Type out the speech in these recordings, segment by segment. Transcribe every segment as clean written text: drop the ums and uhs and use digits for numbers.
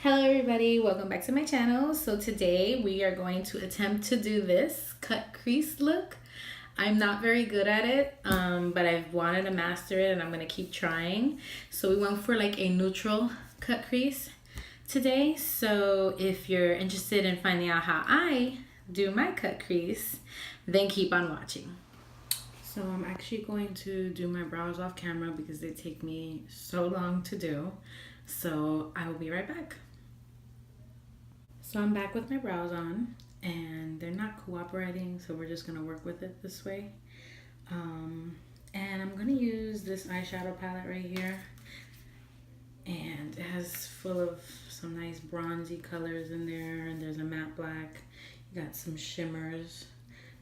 Hello everybody, welcome back to my channel. So today we are going to attempt to do this cut crease look. I'm not very good at it, but I've wanted to master it and I'm gonna keep trying. So we went for like a neutral cut crease today. So if you're interested in finding out how I do my cut crease, then keep on watching. So I'm actually going to do my brows off camera because they take me so long to do. So I will be right back. So I'm back with my brows on and they're not cooperating, so we're just gonna work with it this way. And I'm gonna use this eyeshadow palette right here, and it has full of some nice bronzy colors in there, and there's a matte black, you got some shimmers.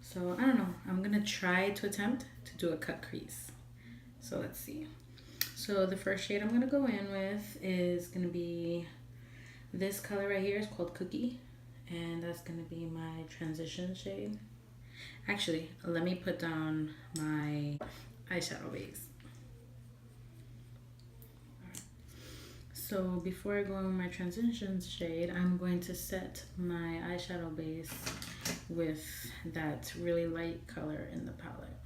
So I don't know, I'm gonna try to attempt to do a cut crease. So let's see. So the first shade I'm gonna go in with is gonna be this color right here. Is called Cookie, and that's gonna be my transition shade. Actually, let me put down my eyeshadow base. So before I go on my transition shade, I'm going to set my eyeshadow base with that really light color in the palette.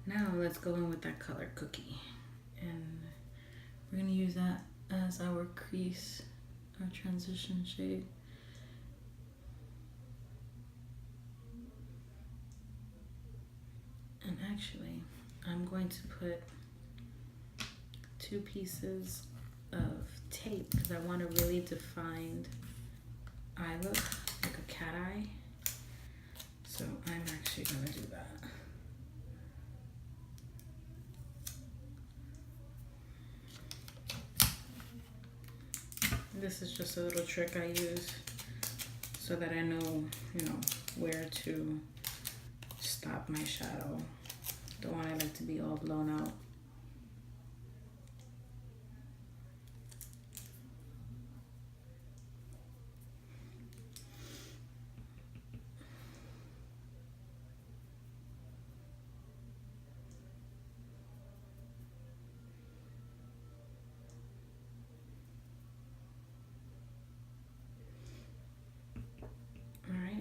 Now let's go in with that color Cookie, and we're gonna use that as our crease, our transition shade. And actually, I'm going to put 2 pieces of tape because I want a really defined eye look, like a cat eye. So I'm actually gonna do that. This is just a little trick I use so that I know, where to stop my shadow. Don't want it to be all blown out.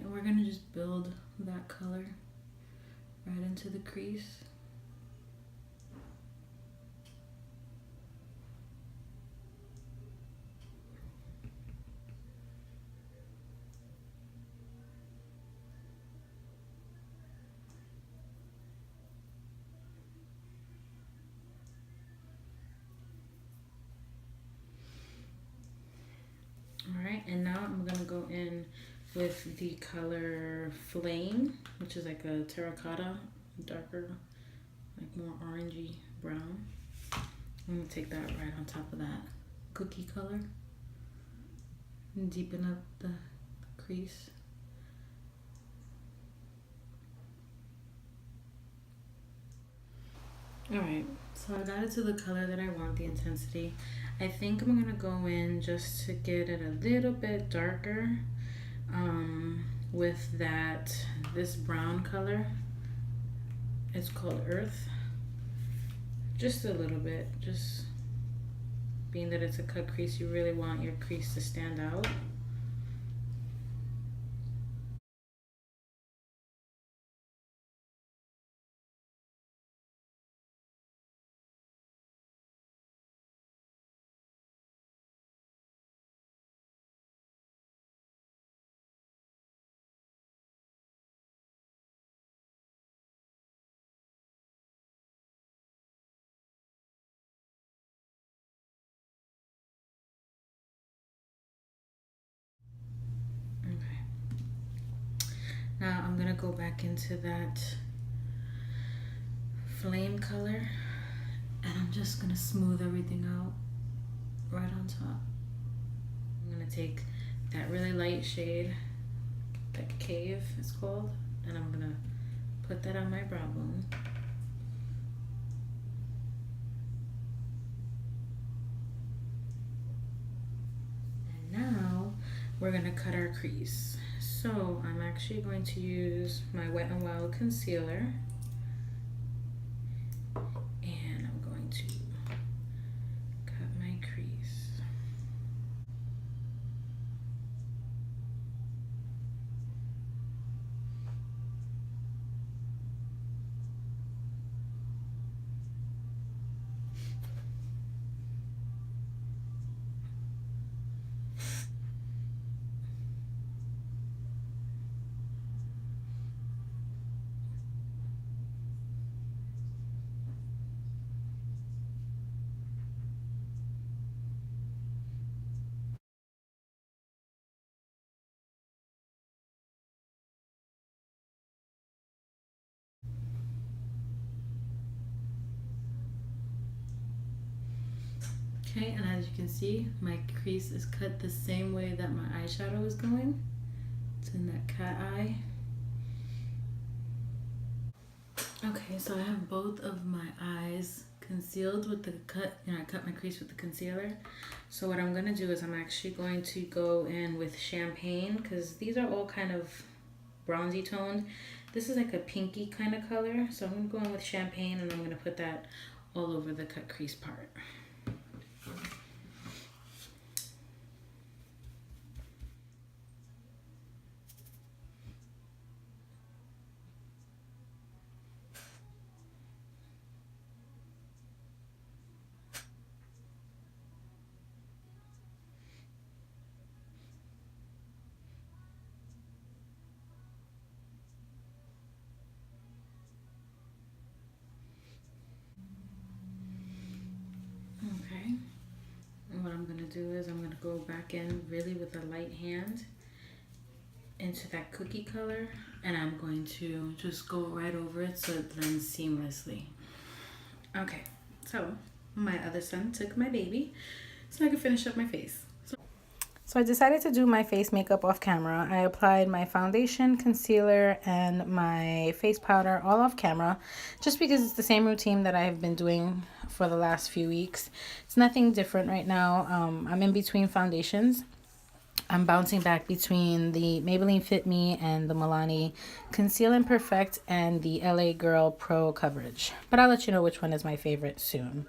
We're gonna just build that color right into the crease. All right, and now I'm gonna go in with the color Flame, which is like a terracotta, darker, like more orangey brown. I'm gonna take that right on top of that Cookie color and deepen up the crease. All right, so I got it to the color that I want, the intensity. I think I'm gonna go in just to get it a little bit darker with this brown color. It's called Earth. Just a little bit, just being that it's a cut crease, you really want your crease to stand out. Now I'm gonna go back into that Flame color, and I'm just gonna smooth everything out right on top. I'm gonna take that really light shade, like Cave it's called, and I'm gonna put that on my brow bone. And now we're gonna cut our crease. So I'm actually going to use my Wet n Wild concealer, and I'm going to cut my crease. Okay, and as you can see, my crease is cut the same way that my eyeshadow is going. It's in that cat eye. Okay, so I have both of my eyes concealed with the cut, I cut my crease with the concealer. So what I'm gonna do is I'm actually going to go in with champagne, because these are all kind of bronzy toned. This is like a pinky kind of color. So I'm gonna go in with champagne and I'm gonna put that all over the cut crease part. Okay, and what I'm gonna do is I'm gonna go back in really with a light hand into that cookie color, and I'm going to just go right over it so it blends seamlessly. Okay, so my other son took my baby so I could finish up my face. So I decided to do my face makeup off camera. I applied my foundation, concealer, and my face powder all off camera, just because it's the same routine that I've been doing for the last few weeks. It's nothing different right now. I'm in between foundations. I'm bouncing back between the Maybelline Fit Me and the Milani Conceal and Perfect and the LA Girl Pro Coverage. But I'll let you know which one is my favorite soon.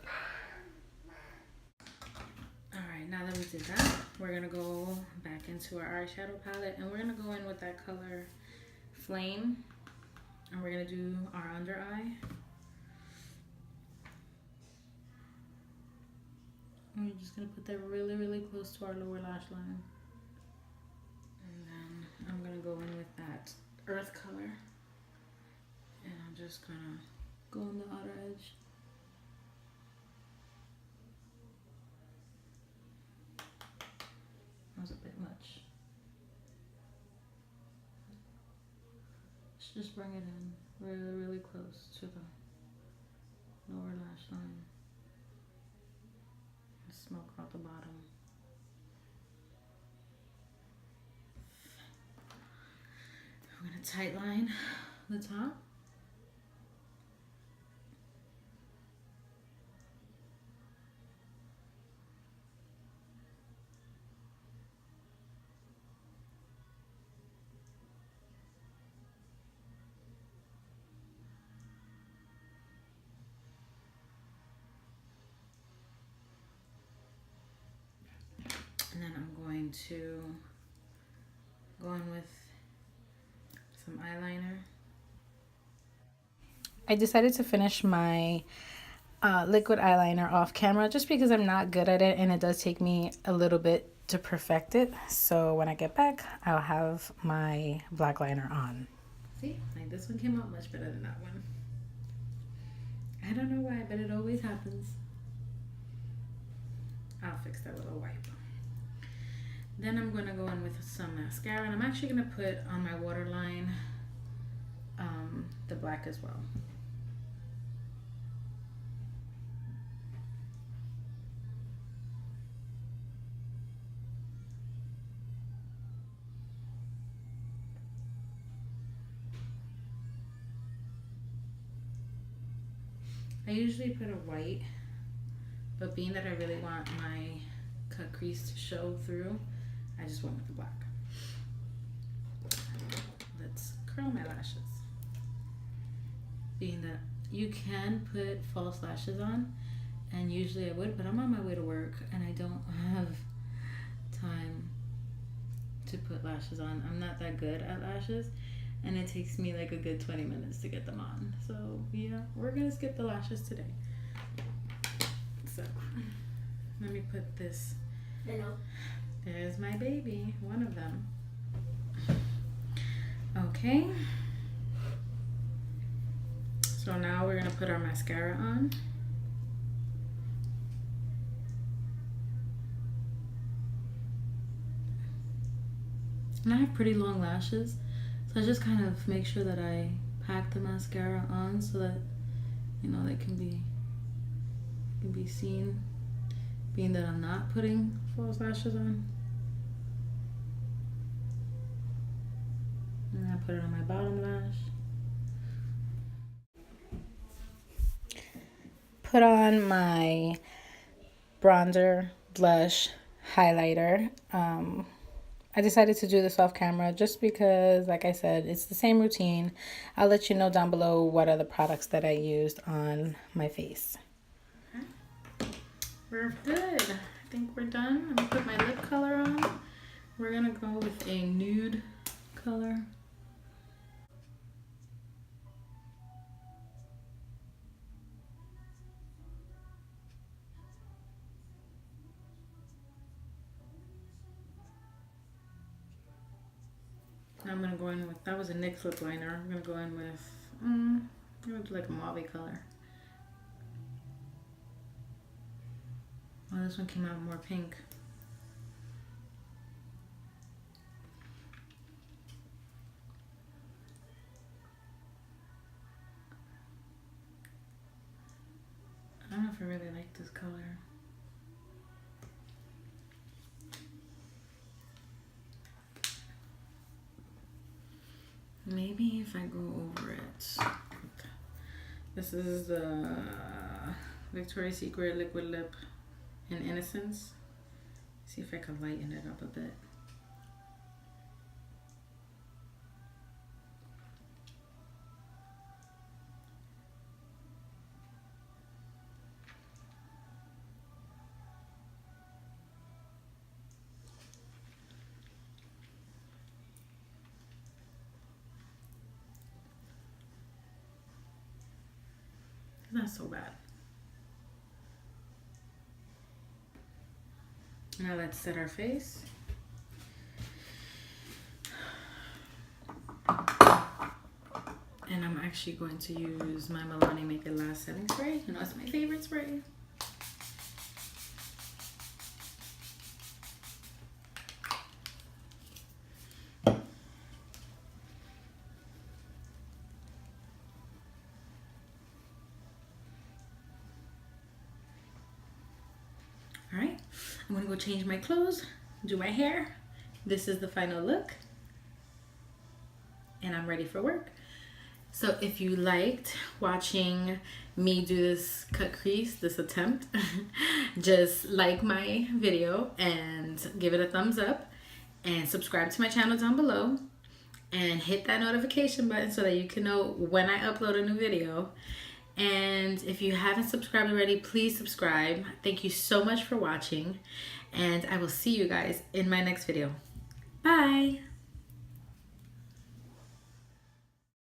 Alright, now that we did that, we're going to go back into our eyeshadow palette and we're going to go in with that color Flame. And we're going to do our under eye. And we're just going to put that really, really close to our lower lash line. I'm gonna go in with that earth color and I'm just gonna go on the outer edge. That was a bit much. Let's just bring it in really, really close to the lower lash line. And smoke out the bottom. I'm going to tight line the top. And then I'm going to go in with some eyeliner. I decided to finish my liquid eyeliner off camera just because I'm not good at it and it does take me a little bit to perfect it. So when I get back, I'll have my black liner on. See, like this one came out much better than that one. I don't know why, but it always happens. I'll fix that with a wipe. Then I'm going to go in with some mascara, and I'm actually going to put on my waterline the black as well. I usually put a white, but being that I really want my cut crease to show through, I just went with the black. Let's curl my lashes. Being that you can put false lashes on, and usually I would, but I'm on my way to work and I don't have time to put lashes on. I'm not that good at lashes, and it takes me like a good 20 minutes to get them on. So yeah, we're gonna skip the lashes today. So let me put this. Hello. There's my baby, one of them. Okay. So now we're gonna put our mascara on. And I have pretty long lashes, so I just kind of make sure that I pack the mascara on so that, you know, they can be seen being that I'm not putting false lashes on. And I put it on my bottom lash. Put on my bronzer, blush, highlighter. I decided to do this off camera just because, like I said, it's the same routine. I'll let you know down below what are the products that I used on my face. Okay. We're good. I think we're done. I'm gonna put my lip color on. We're gonna go with a nude color. I'm gonna go in with, that was a NYX lip liner. I'm gonna go in with, I'm gonna do like a mauve color. Oh, this one came out more pink. I don't know if I really like this color. Maybe if I go over it. This is the Victoria's Secret Liquid Lip in Innocence. See if I can lighten it up a bit. Not so bad. Now let's set our face. And I'm actually going to use my Milani Make It Last setting spray. You know, it's my favorite spray. All right, I'm gonna go change my clothes, do my hair. This is the final look, and I'm ready for work. So if you liked watching me do this cut crease, this attempt, just like my video and give it a thumbs up and subscribe to my channel down below and hit that notification button so that you can know when I upload a new video. And if you haven't subscribed already, please subscribe. Thank you so much for watching, and I will see you guys in my next video. Bye.